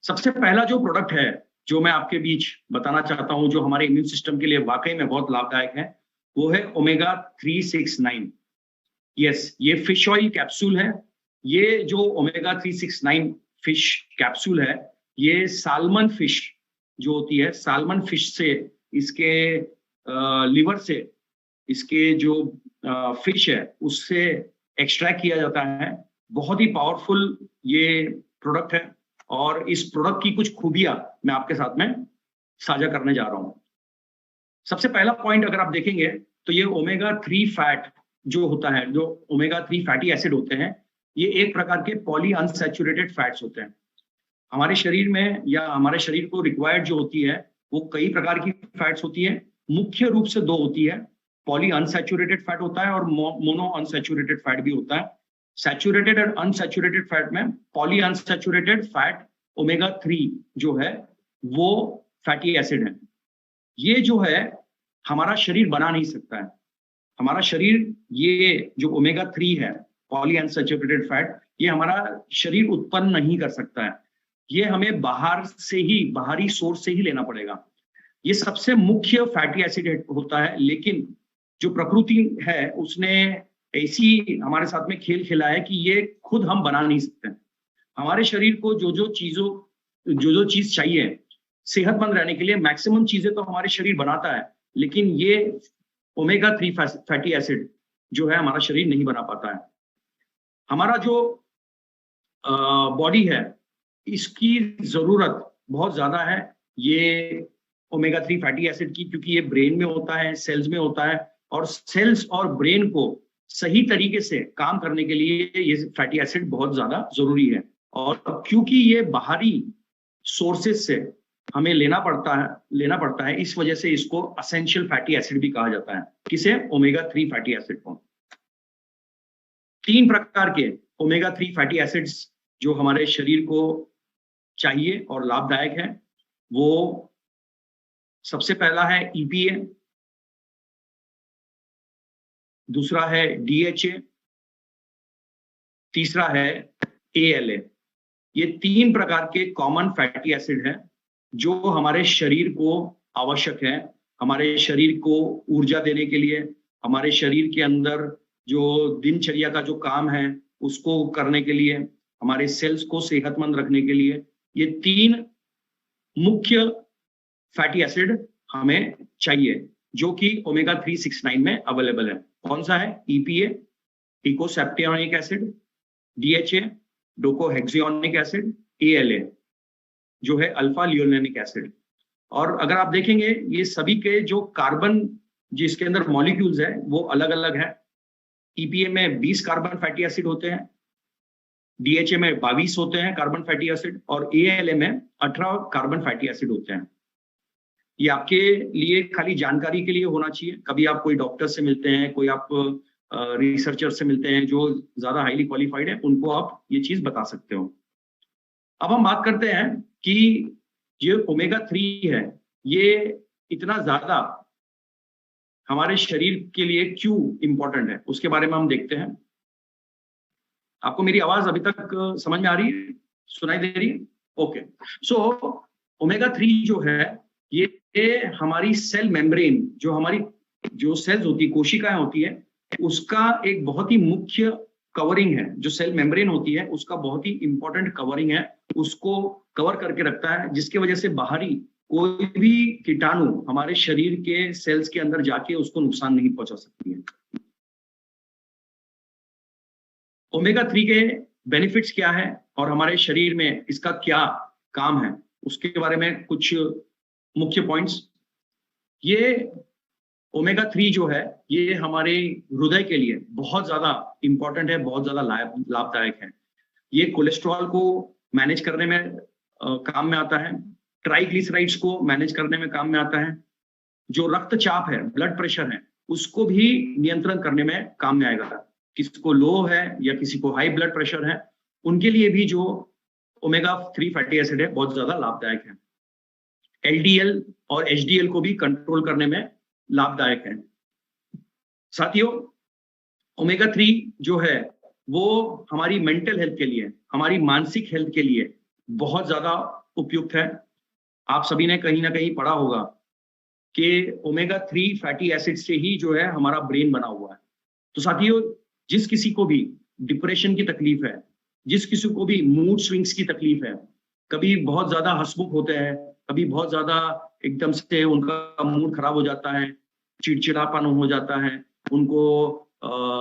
सबसे पहला जो प्रोडक्ट है जो मैं आपके बीच बताना चाहता हूं, जो हमारे इम्यून सिस्टम के लिए वाकई में बहुत लाभदायक है, वो है ओमेगा 369। यस, ये फिश ऑयल कैप्सूल है। ये जो ओमेगा 369 फिश कैप्सूल है, ये साल्मन फिश जो होती है, साल्मन फिश से, इसके लिवर से, इसके जो फिश है उससे एक्सट्रैक्ट किया जाता है। बहुत ही पावरफुल ये प्रोडक्ट है और इस प्रोडक्ट की कुछ खूबियां मैं आपके साथ में साझा करने जा रहा हूं। सबसे पहला पॉइंट अगर आप देखेंगे तो ये ओमेगा 3 फैट जो होता है, जो ओमेगा 3 फैटी एसिड होते हैं, ये एक प्रकार के पॉली अनसैचुरेटेड फैट्स होते हैं। हमारे शरीर में या हमारे शरीर को रिक्वायर्ड जो होती है वो कई प्रकार की फैट्स होती है। मुख्य रूप से दो होती है, पॉली अनसैचुरेटेड फैट होता है और मोनो अनसैचुरेटेड फैट भी होता है। सैचुरेटेड और अनसैचुरेटेड फैट में पॉली अनसैचुरेटेड फैट ओमेगा 3 जो है वो फैटी एसिड है। ये जो है हमारा शरीर बना नहीं सकता है। हमारा शरीर ये जो ओमेगा 3 है, पॉली अनसैचुरेटेड फैट, ये हमारा शरीर उत्पन्न नहीं कर सकता है। ये हमें बाहर से ही, बाहरी सोर्स से ही लेना पड़ेगा। ये सबसे मुख्य फैटी एसिड होता है, लेकिन जो प्रकृति है उसने ऐसी हमारे साथ में खेल खेला है कि ये खुद हम बना नहीं सकते। हमारे शरीर को जो जो चीज चाहिए सेहतमंद रहने के लिए, मैक्सिमम चीजें तो हमारे शरीर बनाता है, लेकिन ये ओमेगा 3 फैटी एसिड जो है हमारा शरीर नहीं बना पाता है। हमारा जो बॉडी है इसकी जरूरत बहुत ज्यादा है ये ओमेगा 3 फैटी एसिड की, क्योंकि ये ब्रेन में होता है, सेल्स में होता है, और सेल्स और ब्रेन को सही तरीके से काम करने के लिए ये फैटी एसिड बहुत ज्यादा जरूरी है। और क्योंकि ये बाहरी सोर्सेस से हमें लेना पड़ता है, इस वजह से इसको असेंशियल फैटी एसिड भी कहा जाता है। किसे? ओमेगा 3 फैटी एसिड को। 3 प्रकार के ओमेगा 3 फैटी एसिड्स जो हमारे शरीर को चाहिए और लाभदायक है, वो सबसे पहला है EPA, दूसरा है DHA, तीसरा है ALA। ये 3 प्रकार के कॉमन फैटी एसिड है जो हमारे शरीर को आवश्यक है, हमारे शरीर को ऊर्जा देने के लिए, हमारे शरीर के अंदर जो दिनचर्या का जो काम है उसको करने के लिए, हमारे सेल्स को सेहतमंद रखने के लिए। ये 3 मुख्य फैटी एसिड हमें चाहिए जो कि ओमेगा 369 में अवेलेबल है। कौन सा है? EPA, eicosapentaenoic acid, DHA, docosahexaenoic acid, ALA जो है अल्फा लियोनिक एसिड। और अगर आप देखेंगे ये सभी के जो कार्बन जिसके अंदर मॉलिक्यूल्स है वो अलग अलग है। EPA में 20 कार्बन फैटी एसिड होते हैं, DHA में 22 होते हैं कार्बन फैटी एसिड, और ALA में 18 कार्बन फैटी एसिड होते हैं। ये आपके लिए खाली जानकारी के लिए होना चाहिए। कभी आप कोई डॉक्टर से मिलते हैं, कोई आप रिसर्चर से मिलते हैं जो ज्यादा हाईली क्वालिफाइड है, उनको आप ये चीज बता सकते हो। अब हम बात करते हैं कि ये ओमेगा 3 है, ये इतना ज्यादा हमारे शरीर के लिए क्यों इंपॉर्टेंट है, उसके बारे में हम देखते हैं। आपको मेरी आवाज अभी तक समझ में आ रही है, सुनाई दे रही है? ओके। सो ओमेगा 3 जो है ये हमारी सेल मेम्ब्रेन, जो हमारी जो सेल्स होती है, कोशिकाएं होती है, उसका एक बहुत ही मुख्य कवरिंग है। जो सेल मेम्ब्रेन होती है उसका बहुत ही इंपॉर्टेंट कवरिंग है, उसको कवर करके रखता है, जिसकी वजह से बाहरी कोई भी कीटाणु हमारे शरीर के सेल्स के अंदर जाके उसको नुकसान नहीं पहुंचा सकती है। ओमेगा 3 के बेनिफिट्स क्या है और हमारे शरीर में इसका क्या काम है, उसके बारे में कुछ मुख्य पॉइंट्स। ये ओमेगा 3 जो है ये हमारे हृदय के लिए बहुत ज्यादा इंपॉर्टेंट है, बहुत ज्यादा लाभदायक है। ये कोलेस्ट्रॉल को मैनेज करने में काम में आता है, ट्राइग्लिसराइड्स को मैनेज करने में काम में आता है, जो रक्तचाप है, ब्लड प्रेशर है, उसको भी नियंत्रण करने में काम में आएगा। किसी को लो है या किसी को हाई ब्लड प्रेशर है, उनके लिए भी जो ओमेगा 3 फैटी एसिड है बहुत ज्यादा लाभदायक है। LDL और HDL को भी कंट्रोल करने में लाभदायक है। साथियों, ओमेगा 3 जो है वो हमारी मेंटल हेल्थ के लिए, हमारी मानसिक हेल्थ के लिए बहुत ज्यादा उपयुक्त है। आप सभी ने कहीं ना कहीं पढ़ा होगा कि ओमेगा 3 फैटी एसिड से ही जो है हमारा ब्रेन बना हुआ है। तो साथियों, जिस किसी को भी डिप्रेशन की तकलीफ है, जिस किसी को भी मूड स्विंग्स की तकलीफ है, कभी बहुत ज्यादा हंसमुख होते हैं, कभी बहुत ज्यादा एकदम से उनका मूड खराब हो जाता है, चिड़चिड़ापन हो जाता है, उनको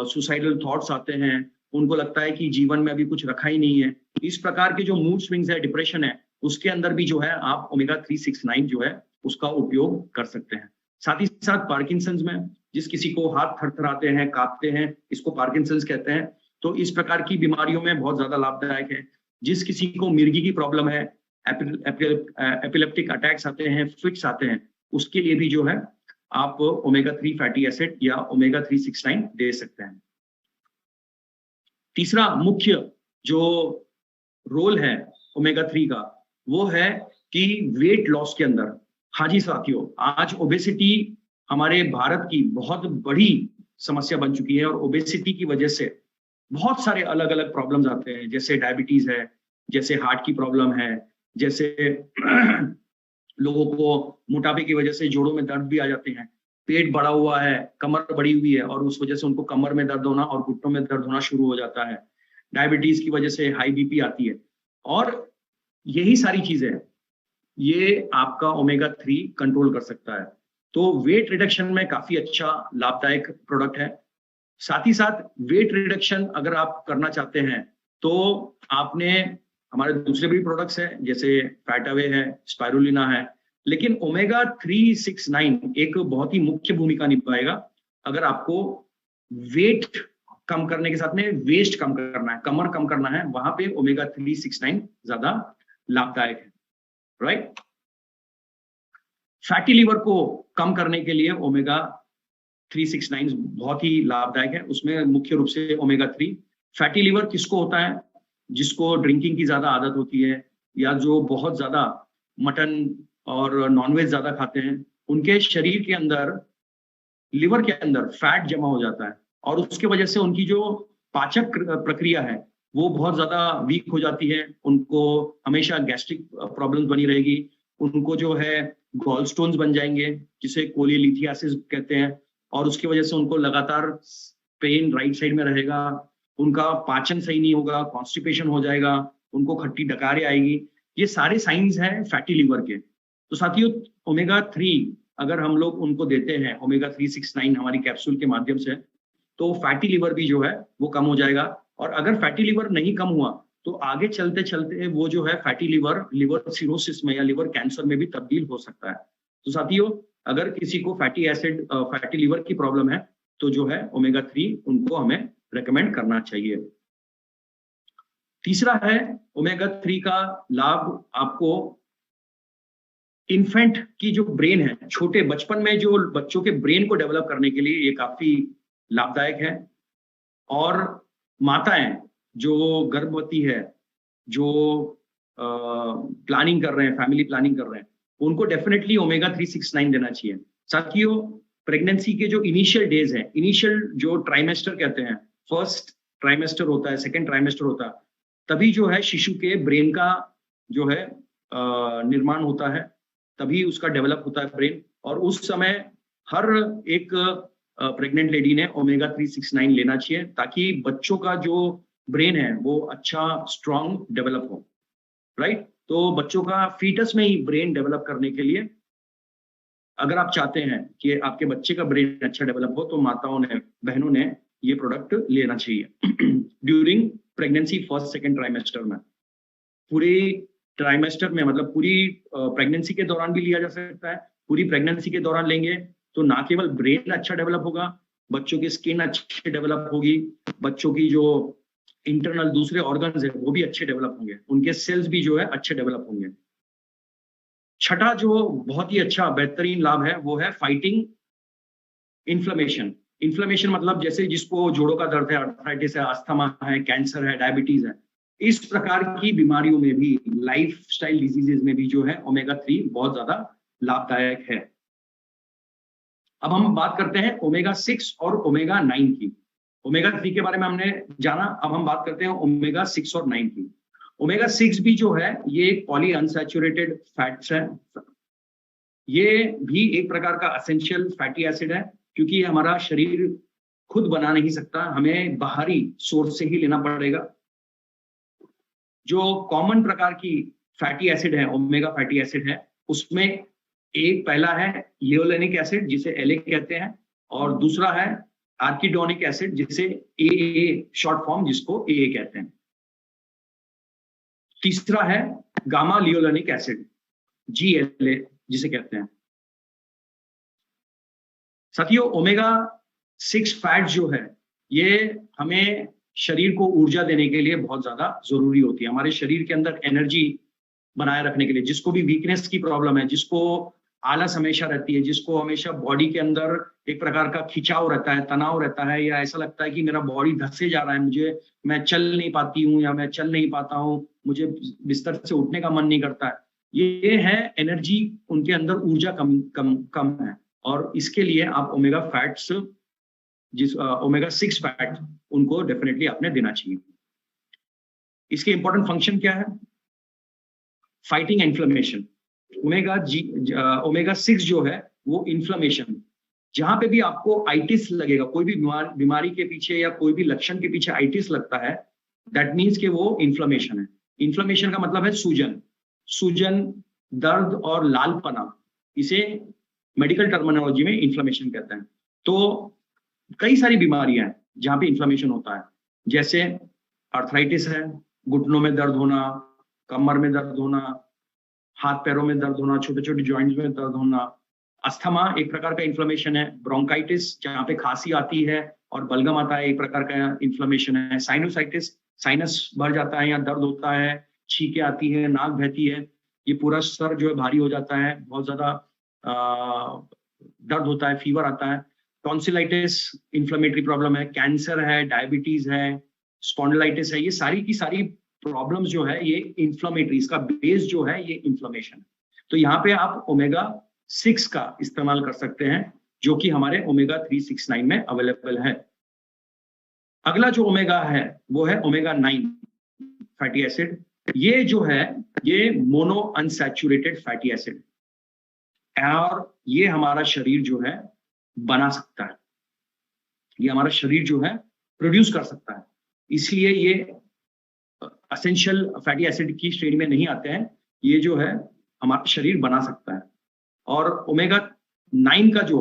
सुसाइडल थॉट्स आते हैं, उनको लगता है कि जीवन में अभी कुछ रखा ही नहीं है, इस प्रकार के जो मूड स्विंग्स है, डिप्रेशन है, उसके अंदर भी जो है आप ओमेगा 369 जो है उसका उपयोग कर सकते हैं। साथ ही साथ पार्किंसंस में जिस किसी को हाथ थरथराते हैं, कांपते हैं, इसको पार्किंसंस कहते हैं, तो इस प्रकार की बीमारियों में बहुत ज्यादा लाभदायक है। जिस किसी को मिर्गी की प्रॉब्लम है, एपिलेप्टिक अटैक्स आते हैं, फिट्स आते हैं, उसके लिए भी जो है आप ओमेगा 3 फैटी एसिड या ओमेगा 369 दे सकते हैं। तीसरा मुख्य जो रोल है ओमेगा 3 का, वो है कि वेट लॉस के अंदर। हाँ जी साथियों, आज ओबेसिटी हमारे भारत की बहुत बड़ी समस्या बन चुकी है और ओबेसिटी की वजह से बहुत सारे अलग अलग प्रॉब्लम्स आते हैं, जैसे डायबिटीज है, जैसे हार्ट की प्रॉब्लम है, जैसे लोगों को मोटापे की वजह से जोड़ों में दर्द भी आ जाते हैं, पेट बढ़ा हुआ है, कमर बढ़ी हुई है और उस वजह से उनको कमर में दर्द होना और घुटनों में दर्द होना शुरू हो जाता है, डायबिटीज की वजह से हाई बीपी आती है, और यही सारी चीजें ये आपका ओमेगा 3 कंट्रोल कर सकता है। तो वेट रिडक्शन में काफी अच्छा लाभदायक प्रोडक्ट है। साथ ही साथ वेट रिडक्शन अगर आप करना चाहते हैं तो आपने, हमारे दूसरे भी प्रोडक्ट्स हैं जैसे फैटावे है, स्पाइरुलिना है, लेकिन ओमेगा 369 एक बहुत ही मुख्य भूमिका निभाएगा अगर आपको वेट कम करने के साथ में वेस्ट कम करना है, कमर कम करना है, वहां पे ओमेगा 369 ज्यादा लाभदायक है, राइट। फैटी लिवर को कम करने के लिए ओमेगा 369 बहुत ही लाभदायक है। उसमें मुख्य रूप से ओमेगा 3। फैटी लिवर किसको होता है? जिसको ड्रिंकिंग की ज्यादा आदत होती है या जो बहुत ज्यादा मटन और नॉनवेज ज्यादा खाते हैं, उनके शरीर के अंदर, लिवर के अंदर फैट जमा हो जाता है और उसके वजह से उनकी जो पाचक प्रक्रिया है वो बहुत ज्यादा वीक हो जाती है। उनको हमेशा गैस्ट्रिक प्रॉब्लम्स बनी रहेगी, उनको जो है गॉल स्टोन्स बन जाएंगे जिसे कोलिलिथियासिस कहते हैं, और उसकी वजह से उनको लगातार पेन राइट साइड में रहेगा, उनका पाचन सही नहीं होगा, कॉन्स्टिपेशन हो जाएगा, उनको खट्टी डकारें आएगी। ये सारे साइंस हैं फैटी लिवर के। तो साथियों, ओमेगा 3 अगर हम लोग उनको देते हैं ओमेगा 369 हमारी कैप्सूल के माध्यम से, तो फैटी लिवर भी जो है वो कम हो जाएगा। और अगर फैटी लिवर नहीं कम हुआ तो आगे चलते चलते वो जो है फैटी लिवर लिवर सिरोसिस में या लिवर कैंसर में भी तब्दील हो सकता है। तो साथियों, अगर किसी को फैटी लिवर की प्रॉब्लम है तो जो है ओमेगा 3 उनको हमें रेकमेंड करना चाहिए। तीसरा है ओमेगा 3 का लाभ आपको इन्फेंट की जो ब्रेन है, छोटे बचपन में जो बच्चों के ब्रेन को डेवलप करने के लिए ये काफी लाभदायक है। और माताएं जो गर्भवती है, जो प्लानिंग कर रहे हैं, फैमिली प्लानिंग कर रहे हैं, उनको डेफिनेटली ओमेगा 369 देना चाहिए। साथियों, प्रेगनेंसी के जो इनिशियल डेज हैं, इनिशियल जो ट्राइमेस्टर कहते हैं, फर्स्ट ट्राइमेस्टर होता है, सेकेंड ट्राइमेस्टर होता है, तभी जो है शिशु के ब्रेन का जो है निर्माण होता है, तभी उसका डेवलप होता है ब्रेन। और उस समय हर एक प्रेग्नेंट लेडी ने ओमेगा 369 लेना चाहिए ताकि बच्चों का जो ब्रेन है वो अच्छा स्ट्रॉन्ग डेवलप हो, राइट। तो बच्चों का फीटस में ही ब्रेन डेवलप करने के लिए अगर आप चाहते हैं कि आपके बच्चे का ब्रेन अच्छा डेवलप हो, तो माताओं ने, बहनों ने ये प्रोडक्ट लेना चाहिए during pregnancy first second trimester में। पूरी ट्राइमेस्टर में मतलब पूरी प्रेगनेंसी के दौरान भी लिया जा सकता है। पूरी प्रेगनेंसी के दौरान लेंगे तो ना केवल ब्रेन अच्छा डेवलप होगा, बच्चों की स्किन अच्छी डेवलप होगी, बच्चों की जो इंटरनल दूसरे ऑर्गन्स है वो भी अच्छे डेवलप होंगे, उनके सेल्स भी जो है अच्छे डेवलप होंगे। छठा जो बहुत ही अच्छा बेहतरीन लाभ है वो है फाइटिंग इन्फ्लेमेशन। इन्फ्लेमेशन मतलब जैसे जिसको जोड़ों का दर्द है, आर्थराइटिस है, अस्थमा है, कैंसर है, डायबिटीज है, इस प्रकार की बीमारियों में भी, लाइफस्टाइल डिजीजेज में भी जो है ओमेगा 3 बहुत ज्यादा लाभदायक है। अब हम बात करते हैं ओमेगा 6 और ओमेगा 9 की। ओमेगा 3 के बारे में हमने जाना, अब हम बात करते हैं ओमेगा 6 और 9 की। ओमेगा 6 भी जो है ये एक पॉली अनसैचुरेटेड फैट्स है, ये भी एक प्रकार का एसेंशियल फैटी एसिड है, क्योंकि हमारा शरीर खुद बना नहीं सकता, हमें बाहरी सोर्स से ही लेना पड़ेगा। जो कॉमन प्रकार की फैटी एसिड है, ओमेगा फैटी एसिड है, उसमें एक पहला है लियोलेनिक एसिड जिसे एले कहते हैं, और दूसरा है आर्किडोनिक एसिड जिसे एए शॉर्ट फॉर्म जिसको एए कहते हैं। तीसरा है गामा लियोलेनिक एसिड जीएलए जिसे कहते हैं। साथियों, ओमेगा 6 फैट जो है ये हमें शरीर को ऊर्जा देने के लिए बहुत ज्यादा जरूरी होती है। हमारे शरीर के अंदर एनर्जी बनाए रखने के लिए, जिसको भी वीकनेस की प्रॉब्लम है, जिसको आलस हमेशा रहती है, जिसको हमेशा बॉडी के अंदर एक प्रकार का खिंचाव रहता है, तनाव रहता है, या ऐसा लगता है कि मेरा बॉडी धंसे जा रहा है, मैं चल नहीं पाती हूँ या मैं चल नहीं पाता हूँ, मुझे बिस्तर से उठने का मन नहीं करता है, ये है एनर्जी, उनके अंदर ऊर्जा कम है। और इसके लिए आप ओमेगा फैट्स, ओमेगा 6 फैट, उनको डेफिनेटली आपने देना चाहिए। इसके इंपॉर्टेंट फंक्शन क्या है? Fighting inflammation. ओमेगा 6 जो है वो इन्फ्लेमेशन, जहां पे भी आपको आइटिस लगेगा, कोई भी बीमारी के पीछे या कोई भी लक्षण के पीछे आइटिस लगता है, दैट मीन्स कि वो इन्फ्लेमेशन है। इन्फ्लेमेशन का मतलब है सूजन, दर्द और लालपना, इसे मेडिकल टर्मिनोलॉजी में इन्फ्लेमेशन कहते हैं। तो कई सारी बीमारियां हैं जहां पे इन्फ्लेमेशन होता है, जैसे आर्थराइटिस है, घुटनों में दर्द होना, कमर में दर्द होना, हाथ पैरों में दर्द होना, छोटे छोटे जॉइंट्स में दर्द होना। अस्थमा एक प्रकार का इन्फ्लेमेशन है। ब्रोंकाइटिस, जहां पे खांसी आती है और बलगम आता है, एक प्रकार का इन्फ्लेमेशन है। साइनोसाइटिस, साइनस भर जाता है या दर्द होता है, छींके आती है, नाक बहती है, ये पूरा सर जो है भारी हो जाता है, बहुत ज्यादा दर्द होता है, फीवर आता है। टॉन्सिलाइटिस इन्फ्लेमेटरी प्रॉब्लम है। कैंसर है, डायबिटीज है, स्पॉन्डिलाइटिस है, ये सारी की सारी प्रॉब्लम्स जो है ये इन्फ्लेमेटरी, इसका बेस जो है ये इन्फ्लेमेशन। तो यहाँ पे आप ओमेगा 6 का इस्तेमाल कर सकते हैं, जो कि हमारे ओमेगा 369 में अवेलेबल है। अगला जो ओमेगा है वो है ओमेगा 9 फैटी एसिड। ये जो है ये मोनो अनसैचुरेटेड फैटी एसिड, और ये हमारा शरीर जो है बना सकता है, ये हमारा शरीर जो है प्रोड्यूस कर सकता है, इसलिए ये एसेंशियल फैटी एसिड की श्रेणी में नहीं आते हैं। ये जो है हमारा शरीर बना सकता है। और ओमेगा 9 का जो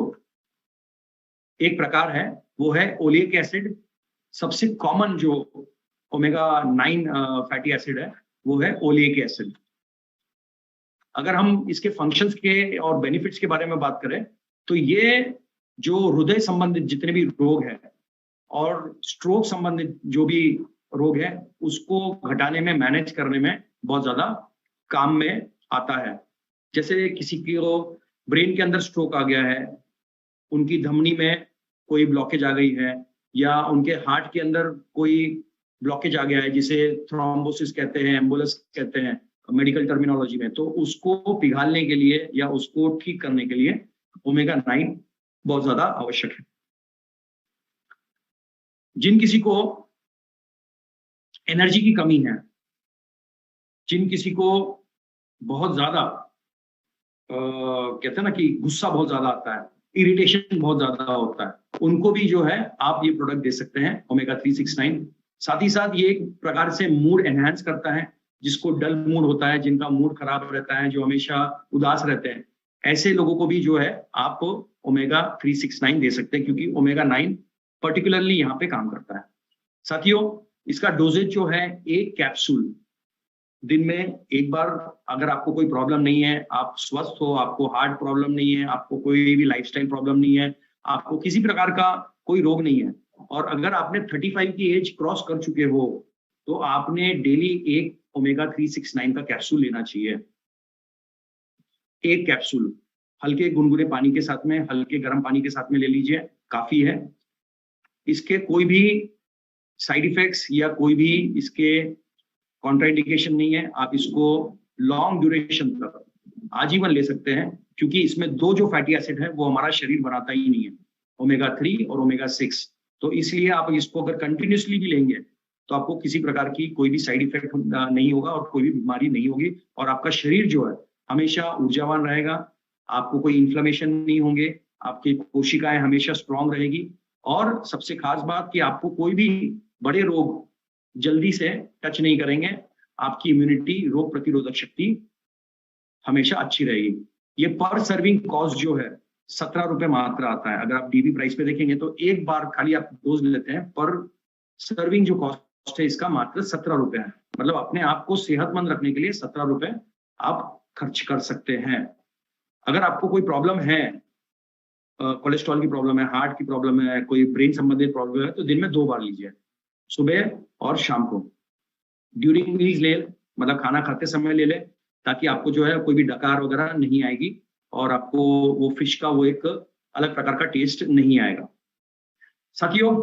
एक प्रकार है वो है ओलिक एसिड। सबसे कॉमन जो ओमेगा 9 फैटी एसिड है वो है ओलिक एसिड। अगर हम इसके फंक्शंस के और बेनिफिट्स के बारे में बात करें तो ये जो हृदय संबंधित जितने भी रोग हैं और स्ट्रोक संबंधित जो भी रोग है उसको घटाने में, मैनेज करने में बहुत ज्यादा काम में आता है। जैसे किसी को ब्रेन के अंदर स्ट्रोक आ गया है, उनकी धमनी में कोई ब्लॉकेज आ गई है, या उनके हार्ट के अंदर कोई ब्लॉकेज आ गया है जिसे थ्रोम्बोसिस कहते हैं, एम्बोलस कहते हैं मेडिकल टर्मिनोलॉजी में, तो उसको पिघालने के लिए या उसको ठीक करने के लिए ओमेगा 9 बहुत ज्यादा आवश्यक है। जिन किसी को एनर्जी की कमी है, जिन किसी को बहुत ज्यादा कहते हैं ना कि गुस्सा बहुत ज्यादा आता है, इरिटेशन बहुत ज्यादा होता है, उनको भी जो है आप ये प्रोडक्ट दे सकते हैं ओमेगा 369। साथ ही साथ ये एक प्रकार से मूड एनहांस करता है। जिसको डल मूड होता है, जिनका मूड खराब रहता है, जो हमेशा उदास रहते हैं, ऐसे लोगों को भी जो है आप ओमेगा 369 दे सकते हैं, क्योंकि ओमेगा 9 पर्टिकुलरली यहाँ पे काम करता है। साथियों, इसका डोजेज जो है एक कैप्सूल दिन में एक बार, अगर आपको कोई प्रॉब्लम नहीं है, आप स्वस्थ हो, आपको हार्ट प्रॉब्लम नहीं है, आपको कोई भी लाइफस्टाइल प्रॉब्लम नहीं है, आपको किसी प्रकार का कोई रोग नहीं है, और अगर आपने 35 की एज क्रॉस कर चुके हो, तो आपने डेली एक ओमेगा 369 का कैप्सूल लेना चाहिए। एक कैप्सूल हल्के गुनगुने पानी के साथ में, हल्के गर्म पानी के साथ में ले लीजिए, काफी है। इसके कोई भी साइड इफेक्ट्स या कोई भी इसके कॉन्ट्राइंडिकेशन नहीं है। आप इसको लॉन्ग ड्यूरेशन तक आजीवन ले सकते हैं, क्योंकि इसमें दो जो फैटी एसिड है वो हमारा शरीर बनाता ही नहीं है, ओमेगा 3 और ओमेगा 6। तो इसलिए आप इसको अगर कंटिन्यूसली भी लेंगे तो आपको किसी प्रकार की कोई भी साइड इफेक्ट नहीं होगा और कोई भी बीमारी नहीं होगी, और आपका शरीर जो है हमेशा ऊर्जावान रहेगा, आपको कोई इन्फ्लेमेशन नहीं होंगे, आपकी कोशिकाएं हमेशा स्ट्रांग रहेगी, और सबसे खास बात कि आपको कोई भी बड़े रोग जल्दी से टच नहीं करेंगे, आपकी इम्यूनिटी, रोग प्रतिरोधक शक्ति हमेशा अच्छी रहेगी। ये पर सर्विंग कॉस्ट जो है 17 रुपए मात्र आता है। अगर आप डीबी प्राइस पे देखेंगे तो एक बार खाली आप डोज लेते हैं, पर सर्विंग जो कॉस्ट है इसका मात्र 17 रुपए है। मतलब अपने आप को सेहतमंद रखने के लिए 17 रुपए आप खर्च कर सकते हैं। अगर आपको कोई प्रॉब्लम है, कोलेस्ट्रॉल की प्रॉब्लम है, हार्ट की प्रॉब्लम है, कोई ब्रेन संबंधित प्रॉब्लम है, तो दिन में 2 बार लीजिए, सुबह और शाम को। ड्यूरिंग मील्स ले, मतलब खाना खाते समय ले ले, ताकि आपको जो है कोई भी डकार वगैरह नहीं आएगी और आपको वो फिश का वो एक अलग प्रकार का टेस्ट नहीं आएगा। साथियों,